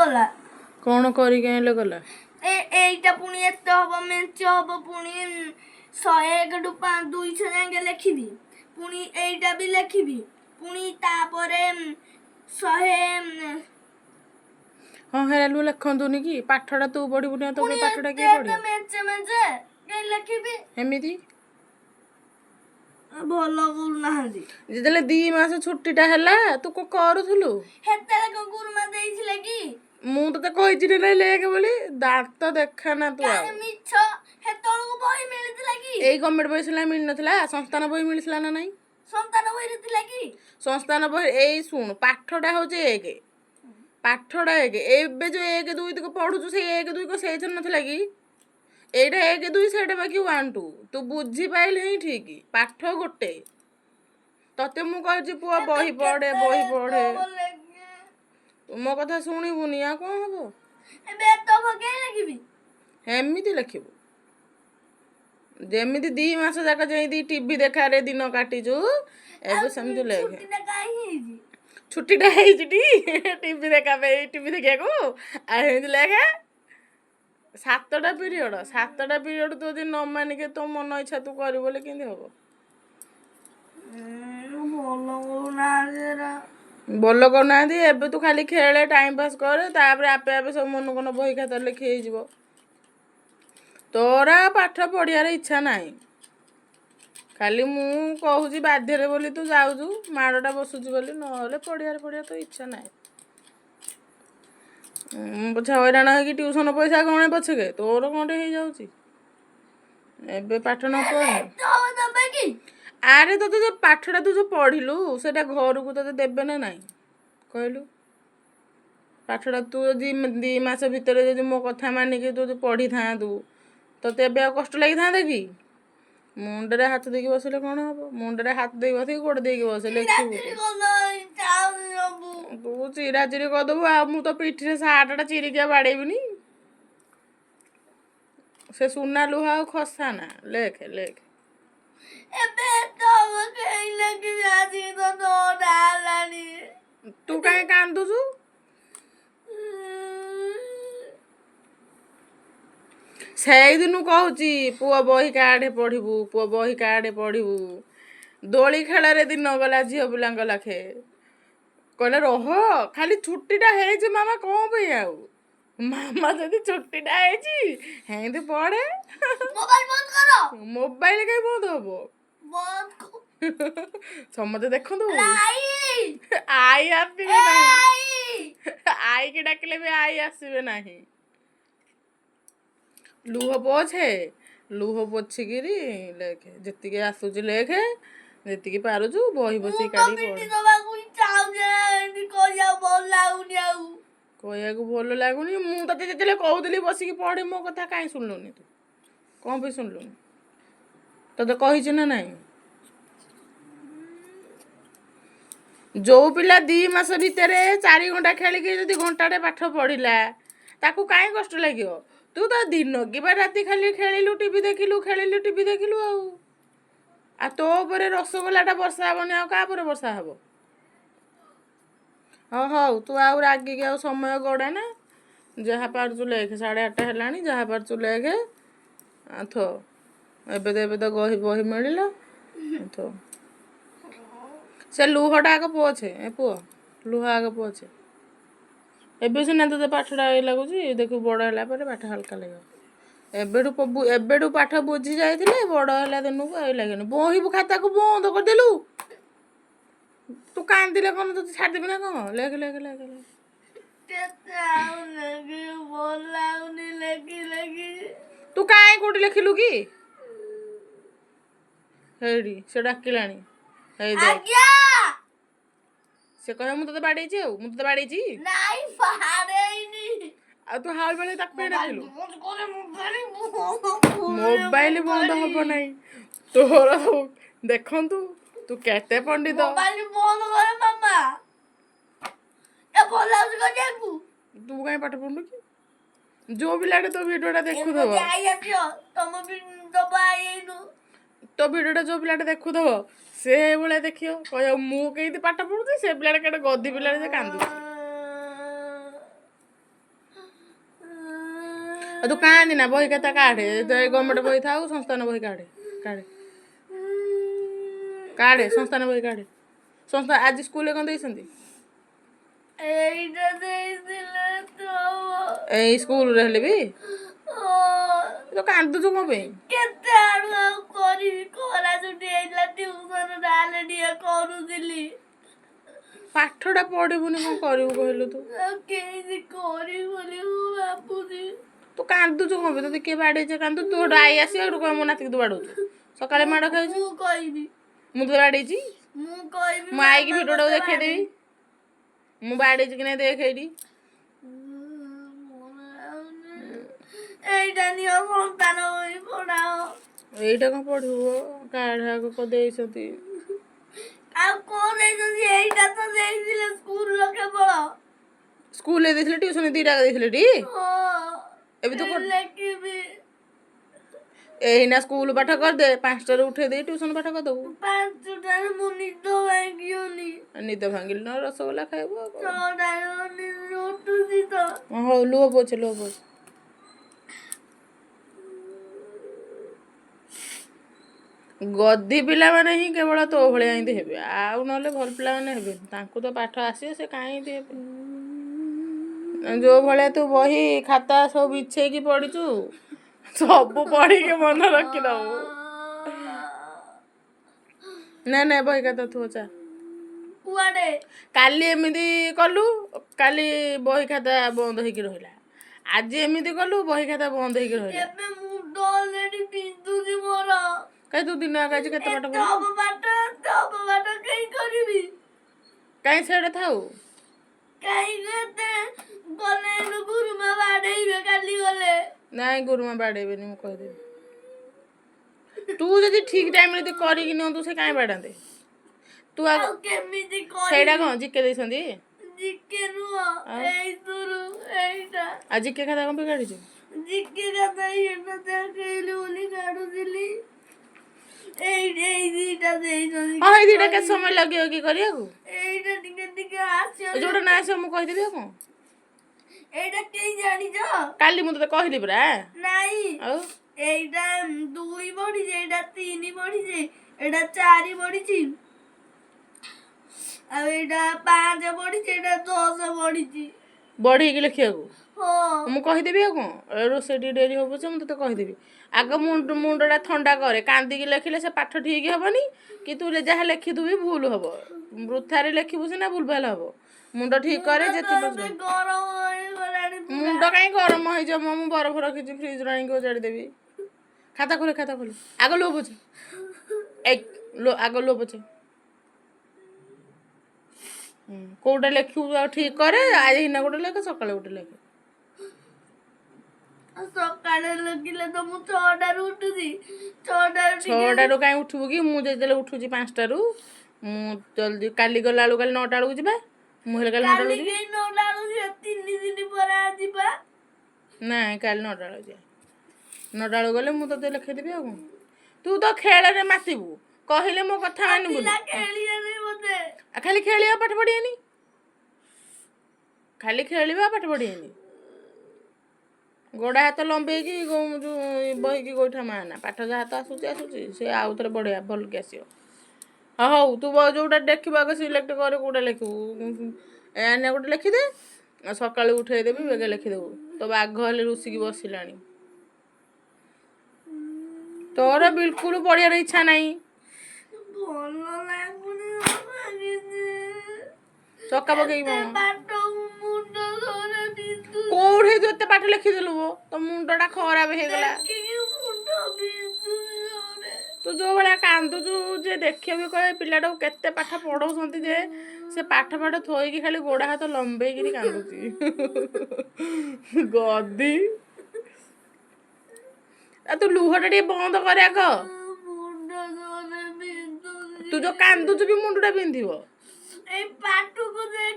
ଗଲା कौन करिके आइले गला এইটা পুনি এত হব মেঞ্চ হব পুনি 101 টু 200 যাঙ্গে লেখিবি পুনি এইটা বি লেখিবি পুনি তারপরে 100 हाँ हेरालू लिखंतुनी कि पाठटा तू पढ़िबुनी तो पाठटा के पढ़ियो মেঞ্চে মেঞ্চে কে লেখিবি एमिति ଭଲ କରୁନାହାନ୍ତି ଯେତେବେଳେ 2 ମାସ ଛୁଟିଟା ହେଲା ତୁ କଣ କରୁଥିଲୁ ହେତେଳେ କଣ ଗୁରୁମା ଦେଇଥିଲେ କି ମୁଁ ତତେ କହିଛି ରେ ନାଇଁ ଲେଖ ବୋଲି ଦାନ୍ତ ଦେଖା ନା ତୁ ଆଉ ମିଛ ହେତେଳକୁ ବହି ମିଳିଥିଲା କି ଏଇ ଗଭର୍ଣ୍ଣମେଣ୍ଟ ବହି ସିଲା ମିଳି ନଥିଲା ସଂସ୍ଥାନ ବହି ମିଳିଥିଲା ନା ନାଇଁ ସନ୍ତାନ ବହିରେ ଥିଲା କି ସଂସ୍ଥାନ ବହି ଏଇ ଶୁଣ ପାଠଟା ହଉଛି 1 ପାଠଟା 1 ଏବେ ଯୋଉ 1 2 ତକ ପଢୁଛୁ ସେଇ 1 2 କ ସେଇଥର ନଥିଲା କି এইটা 1 2 ସେଇଟା ବାକି 1 2 ତୁ ବୁଝି ପାଇଲେ ହିଁ ଠିକ ପାଠ ଗୋଟେ ତତେ ମୁଁ କହିଛି ପୁଅ ବହି ପଢେ ମୋ କଥା ଶୁଣିବୁନି ଆଉ କଣ ହବ ଏବେ ତ ଭଗେଇ ଲାଗିବି ଏମିତି ଲେଖିବୁ ଯେମିତି 2 ମାସ ଯାକ ଯେମିତି ଟିଭି ଦେଖାରେ ଦିନ କାଟିଛୁ ଏବେ ସେମିତି ଲେଖେ ଛୁଟିଟା ହେଇଛି ଟିଭି ଦେଖା ପାଇଁ ଟିଭି ଦେଖିବାକୁ ଆଉ ଏମିତି ଲେଖେ 7ଟା ପିରିୟଡ଼ ତୁ ଯଦି ନ ମାନିକେ ତୋ ମନ ଇଚ୍ଛା ତୁ କରିବୁ ବୋଲି କେମିତି ହବ ଭଲ କରୁନାହାନ୍ତି ଏବେ ତୁ ଖାଲି ଖେଳେ ଟାଇମ ପାସ୍ କରେ ତାପରେ ଆପେ ଆପେ ସବୁ ମନ କୋନ ବହି ଖାତାରେ ଲେଖି ହେଇଯିବ ତୋର ପାଠ ପଢିବାର ଇଚ୍ଛା ନାହିଁ ଖାଲି ମୁଁ କହୁଛି ବାଧ୍ୟରେ ବୋଲି ତୁ ଯାଉଛୁ ମାଡ଼ଟା ବସୁଛୁ ବୋଲି ନହେଲେ ପଢିବାର ତ ଇଚ୍ଛା ନାହିଁ ପଛେ ହଇରାଣ ହେଇକି ଟ୍ୟୁସନ ପଇସା ଗଣେ ପଛକେ ତୋର କଣଟେ ହେଇଯାଉଛି ଏବେ ପାଠ ନ ପଢେ ଆରେ ତତେ ଯୋଉ ପାଠଟା ତୁ ଯୋଉ ପଢିଲୁ ସେଟା ଘରକୁ ତତେ ଦେବେ ନା ନାଇଁ କହିଲୁ ପାଠଟା ତୁ ଯଦି 2 ମାସ ଭିତରେ ଯଦି ମୋ କଥା ମାନିକି ତୁ ଯଦି ପଢିଥାନ୍ତୁ ତତେ ଏବେ ଆଉ କଷ୍ଟ ଲାଗିଥାନ୍ତା କି ମୁଣ୍ଡରେ ହାତ ଦେଇକି ବସିଲେ କଣ ହବ ମୁଣ୍ଡରେ ହାତ ଦେଇକି ବସିକି ଗୋଡ ଦେଇକି ବସିଲେ ତୁ ଚିରାଚିରି କରିଦବୁ ଆଉ ମୁଁ ତ ପିଠିରେ ସାର୍ଟଟା ଚିରିକିଆ ବାଡେଇବିନି ସେ ସୁନା ଲୁହା ଆଉ ଖସା ନା ଲେଖେ ଏବେ ତ କେହି ଲାଗିବି ଆଜି ତ 9ଟା ହେଲାଣି ତୁ କାହିଁ କାନ୍ଦୁଛୁ ସେଇଦିନୁ କହୁଛି ପୁଅ ବହି କାଢେ ପଢିବୁ ଦୋଳି ଖେଳରେ ଦିନ ଗଲା ଝିଅ ପିଲାଙ୍କ ଲାଖେ କହିଲେ ରହ ଖାଲି ଛୁଟିଟା ହେଇଛି ମାମା କଣ ପାଇଁ ଆଉ ମାମା ଯଦି ଛୁଟିଟା ହେଇଛି ହେନ୍ତି ପଢେ ମୋବାଇଲ କାଇଁ ବନ୍ଦ ହବ ସମସ୍ତେ ଦେଖନ୍ତୁ ଆଇ ଆସିବେ ନାହିଁ ଆଇକି ଡାକିଲେ ବି ଆଇ ଆସିବେ ନାହିଁ ଲୁହ ପୋଛିକିରି ଲେଖେ ଯେତିକି ଆସୁଛି ଲେଖେ ଯେତିକି ପାରୁଛୁ ବହି ବସି କାଢି କହିବାକୁ ଭଲ ଲାଗୁନି ମୁଁ ତତେ ଯେତେବେଳେ କହୁଥିଲି ବସିକି ପଢେ ମୋ କଥା କାହିଁ ଶୁଣିଲୁନି ତୁ କଣ ପାଇଁ ଶୁଣିଲୁନି ତତେ କହିଛି ନା ନାଇଁ ଯୋଉ ପିଲା 2 ମାସ ଭିତରେ 4 ଘଣ୍ଟା ଖେଳିକି ଯଦି ଘଣ୍ଟାଟେ ପାଠ ପଢିଲା ତାକୁ କାହିଁ କଷ୍ଟ ଲାଗିବ ତୁ ତ ଦିନ କିବା ରାତି ଖାଲି ଖେଳିଲୁ ଟିଭି ଦେଖିଲୁ ଆଉ ତୋ ଉପରେ ରସଗୋଲାଟା ବର୍ଷା ହବନି ଆଉ କାହା ଉପରେ ବର୍ଷା ହବ ହଉ ତୁ ଆଉ ରାଗିକି ଆଉ ସମୟ ଗଡା ନା ଯାହା ପାରୁଛୁ ଲେଖେ 8:30 ହେଲାଣି ଯାହା ପାରୁଛୁ ଲେଖେ ଏବେ ତ ବହି ମିଳିଲା ସେ ଲୁହଟା ଆଗ ପୋଛେ ପୁଅ ଲୁହ ଆଗ ପୋଛେ ଏବେ ସିନା ତୋତେ ପାଠଟା ଲାଗୁଛି ଦେଖିବୁ ବଡ଼ ହେଲା ପରେ ପାଠ ହାଲକା ଲାଗିବ ଏବେଠୁ ପାଠ ବୁଝି ଯାଇଥିଲେ ବଡ଼ ହେଲା ଦିନକୁ ଆଉ ଲାଗିବନି ବହି ଖାତାକୁ ବନ୍ଦ କରିଦେଲୁ ତୁ କାନ୍ଦିଲେ କଣ ତତେ ଛାଡ଼ିଦେବି ନା କଣ ଲେଖେ ତୁ କାହିଁ କୋଉଠି ଲେଖିଲୁ କି ହେଇଠି ସେ ଡାକିଲାଣି ସେ କହିବ ମୁଁ ତତେ ବାଡେଇଛି ଆଉ ତୁ ହାଉ ବେଳେ ତାକୁ ପାଇଁ ଡାକିଲୁ ମୋବାଇଲ ବନ୍ଦ ହବ ନାହିଁ ତୋର ଦେଖନ୍ତୁ ତୁ କେତେ ପଣ୍ଡିତ ତୁ କାହିଁ ପାଠ ପଢୁନୁ କି ଯୋଉ ପିଲାଟା ତୋ ଭିଡିଓଟା ଦେଖୁଥିବ ତୋ ଭିଡିଓଟା ଯୋଉ ପିଲାଟା ଦେଖୁଥିବ ସେ ଭଳିଆ ଦେଖିବ କହିବ ମୁଁ କେମିତି ପାଠ ପଢୁଛି ସେ ପିଲାଟା କେତେ ଗଦି ପିଲାଟା ଯେ କାନ୍ଦୁଛି ଆଉ ତୁ କାନ୍ଦି ନା ବହି ଖାତା କାଢେ ଗଭର୍ଣ୍ଣମେଣ୍ଟ ବହି ଥାଉ ସଂସ୍ଥାନ ବହି କାଢେ କାଢେ କାଢେ ସଂସ୍ଥାନ ବହି କାଢେ ସଂସ୍ଥା ଆଜି ସ୍କୁଲରେ କ'ଣ ଦେଇଛନ୍ତି ଏଇଟା ଦେଇଥିଲେ ତ ଏଇ ସ୍କୁଲରେ ହେଲେ ବି ତୁ କାନ୍ଦୁଛୁ କ'ଣ ପାଇଁ କେତେ ଆଡୁ ଆଉ କରିବି ଖରା ଛୁଟି ହେଇଥିଲା ଟ୍ୟୁସନ ଡାଲେ ଟିକେ କରୁଥିଲି ପାଠଟା ପଢିବୁନି କ'ଣ କରିବୁ କହିଲୁ ତୁ ଆଉ କେମିତି କରିବି ବୋଲି ମୁଁ ଭାବୁଛି ତୁ କାନ୍ଦୁଛୁ କ'ଣ ପାଇଁ ତତେ କିଏ ବାଡେଇছে କାନ୍ଦୁ ତୁ ଗୋଟେ ଆଇ ଆସିବା ଗୋଟେ କହିବ ମୋ ନାତିକି ତୁ ବାଡଉଛୁ ସକାଳେ ମାଡ଼ ଖାଇଛୁ ମୁଁ କହିବି ମୁଁ ତତେ ବାଡେଇଛି ମୁଁ କହିବି ମୁଁ ଆଇକି ଭିଡ଼ିଓଟାକୁ ଦେଖେଇଦେବି ମୁଁ ବାଡେଇଛି କି ନାଇଁ ଦେଖ ଏଇଠି ଏଇଟା ନିଅ ସନ୍ତାନ ବହି ପଢାଅ ଏଇଟା କ'ଣ ପଢିବୁ କାଢାକୁ କ'ଣ ଦେଇଛନ୍ତି ଆଉ କଣ ଦେଇଛନ୍ତି ଏଇଟା ତ ଦେଇଥିଲେ ସ୍କୁଲର କେବଳ ସ୍କୁଲରେ ଦେଇଥିଲେ ଟ୍ୟୁସନ ଦିଟା ଦେଇଥିଲେ ଟି ଏବେ ତୁ ଲେଖିବି ଏଇନା ସ୍କୁଲ ପାଠ କରିଦେ 5ଟାରେ ଉଠେଇ ଦେଇ ଟ୍ୟୁସନ ପାଠ କରିଦେବୁ 5ଟାରେ ମୁଁ ନିଦ ଭାଙ୍ଗିବନି ନିଦ ଭାଙ୍ଗିଲି ନା ରସଗୋଲା ଖାଇବୁ 6ଟାରେ ଉଠୁଛି ତ ହଉ ଲୁହ ପୋଛେ ଗଦି ପିଲାମାନେ ହିଁ କେବଳ ତୋ ଭଳିଆ ଏମିତି ହେବେ ଆଉ ନହେଲେ ଭଲ ପିଲାମାନେ ହେବେ ତାଙ୍କୁ ତ ପାଠ ଆସିବ ସେ କାହିଁକି ହେବେ ଯୋଉ ଭଳିଆ ତୁ ବହି ଖାତା ସବୁ ବିଛେଇକି ପଢିଛୁ ସବୁ ପଢିକି ମନେ ରଖିଦବୁ ନା ବହି ଖାତା ଥୁଅ ଚା କୁଆଡେ କାଲି ଏମିତି କଲୁ କାଲି ବହି ଖାତା ବନ୍ଦ ହେଇକି ରହିଲା ଆଜି ଏମିତି କଲୁ ବହି ଖାତା ବନ୍ଦ ହେଇକି ରହିଲା ଏବେ ମୁଣ୍ଡ ଅଲରେଡି ବିନ୍ଧୁଛି ମୋର କାଇଁ ତୁ ଦିନ ଆଗ ଆଜି କେତେ ପାଠ ପଢିଲୁ ବାଟ କାଇଁ କରିବି କାଇଁ ସେଟା ଥାଉ କାଇଁ କେତେ ଗଲେ ଗୁରୁମା ବାଡେଇବେ କାଲି ଗଲେ ନାଇଁ ଗୁରୁମା ବାଡେଇବେନି ମୁଁ କହିଦେବି ତୁ ଯଦି ଠିକ ଟାଇମରେ ଯଦି କରିକି ନିଅନ୍ତୁ ସେ କାଇଁ ବାଡାନ୍ତେ ତୁ ଆଉ କେମିତି ସେଇଟା କ'ଣ ଜିକେ ଦେଇଛନ୍ତି ଜିକେ ନୁହଁ ଏଇଟା ଆଉ ଜିକେ ଖାତା କ'ଣ ପାଇଁ କାଢିଛୁ ଜିକେ କଥା ଏଇଟା ଦେଖେଇଲି ବୋଲି କାଢୁଥିଲି ଏଇ ଦିଟା ଦେଇଛନ୍ତି ହଁ ଏଇ ଦିଟା କେତେ ସମୟ ଲାଗିବ କି କରିବାକୁ ଏଇଟା ଟିକେ ଆସିବ ଯୋଉଟା ନା ଆସିବ ମୁଁ କହିଦେବି ଆଉ କ'ଣ ଏଇଟା କେହି ଜାଣିଛ କାଲି ମୁଁ ତତେ କହିଲି ପରା ନାଇଁ ଆଉ ଏଇଟା 2 ବଢିଛି ଏଇଟା 3 ବଢିଛି ଏଇଟା 4 ବଢିଛି ଆଉ ଏଇଟା 5 ବଢିଛି ଏଇଟା 10 ବଢିଛି ବଢେଇକି ଲେଖିବାକୁ ହଁ ମୁଁ କହିଦେବି ଆଉ କ'ଣ ରୋଷେଇ ଟିକେ ଡେରି ହବ ଯେ ମୁଁ ତତେ କହିଦେବି ଆଗ ମୁଣ୍ଡଟା ଥଣ୍ଡା କରେ କାନ୍ଦିକି ଲେଖିଲେ ସେ ପାଠ ଠିକ ହବନି କି ତୁ ଯାହା ଲେଖିଥିବୁ ବି ଭୁଲ ହବ ବୃଥାରେ ଲେଖିବୁ ସିନା ଭୁଲ ଭାଲ ହବ ମୁଣ୍ଡ ଠିକ କରେ ମୁଣ୍ଡ କାହିଁ ଗରମ ହେଇଯିବ ମୁଁ ବରଫ ରଖିଛି ଫ୍ରିଜରୁ ଆଣିକି ଓଜାଡ଼ିଦେବି ଖାତା ଖୋଲେ ଆଗ ଲୋ ପଛେ ଆଗ ଲୋ ପଛେ କୋଉଟା ଲେଖିବୁ ଆଉ ଠିକ କରେ ଆଜି ହିନା ଗୋଟେ ଲେଖେ ସକାଳେ ଗୋଟେ ଲେଖେ ସକାଳେ ଲେଖିଲେ ତ ମୁଁ 6ଟାରୁ ଉଠୁଛି 6ଟାରୁ କାହିଁ ଉଠିବୁ କି ମୁଁ ଯେତେବେଳେ ଉଠୁଛି 5ଟାରୁ ମୁଁ ଜଲ୍ଦି କାଲି ଗଲା ବେଳକୁ କାଲି 9ଟା ବେଳକୁ ଯିବା ମୁଁ ହେଲେ କାଲି 9ଟା ବେଳକୁ ଯିବି 9ଟା ବେଳକୁ 3 ଦିନ ପରେ ଯିବା ନାଇଁ କାଲି 9ଟା ବେଳକୁ ଯିବା 9ଟା ବେଳକୁ ଗଲେ ମୁଁ ତତେ ଲେଖେଇଦେବି ଆଉ କ'ଣ ତୁ ତ ଖେଳରେ ମାତିବୁ କହିଲେ ମୋ କଥା ମାନିବୁନି ଖାଲି ଖେଳିବା ପାଠ ପଢ଼ିବେନି ଖାଲି ଖେଳିବା ପାଠ ପଢ଼ିବେନି ଗୋଡ଼ା ହାତ ଲମ୍ବେଇକି ବହିକି ଗୋଇଠା ମାନା ପାଠ ଯାହା ତ ଆସୁଛି ସେ ଆଉ ଥରେ ବଢ଼ିଆ ଭଲକି ଆସିବ ହଉ ତୁ ଯୋଉଟା ଦେଖିବୁ ଆଗ ସିଲେକ୍ଟ କରେ କୋଉଟା ଲେଖିବୁ ଏନେ ଗୋଟେ ଲେଖିଦେ ସକାଳୁ ଉଠେଇଦେବି ବେଗ ଲେଖିଦେବୁ ତ ବାଘ ହେଲେ ରୁଷିକି ବସିଲାଣି ତୋର ବିଲକୁଲ ପଢ଼ିବାର ଇଚ୍ଛା ନାହିଁ ଚକା ପକେଇକି କୋଉଠି ତୁ ଏତେ ପାଠ ଲେଖିଦେଲୁ ତୋ ମୁଣ୍ଡଟା ଖରାପ ହେଇଗଲା ତୁ ଯୋଉ ଭଳିଆ କାନ୍ଦୁଛୁ ଯେ ଦେଖିବାକୁ କହେ ପିଲାଟାକୁ କେତେ ପାଠ ପଢଉଛନ୍ତି ଯେ ସେ ପାଠ ଥୋଇକି ଖାଲି ଗୋଡ ହାତ ଲମ୍ବେଇକିରି କାନ୍ଦୁଛି ଗଦି ତୁ ଲୁହଟା ଟିକେ ବନ୍ଦ କରେ ଆଗ ତୁ ଯୋଉ କାନ୍ଦୁଛୁ ବି ମୁଣ୍ଡଟା ବିନ୍ଧିବ।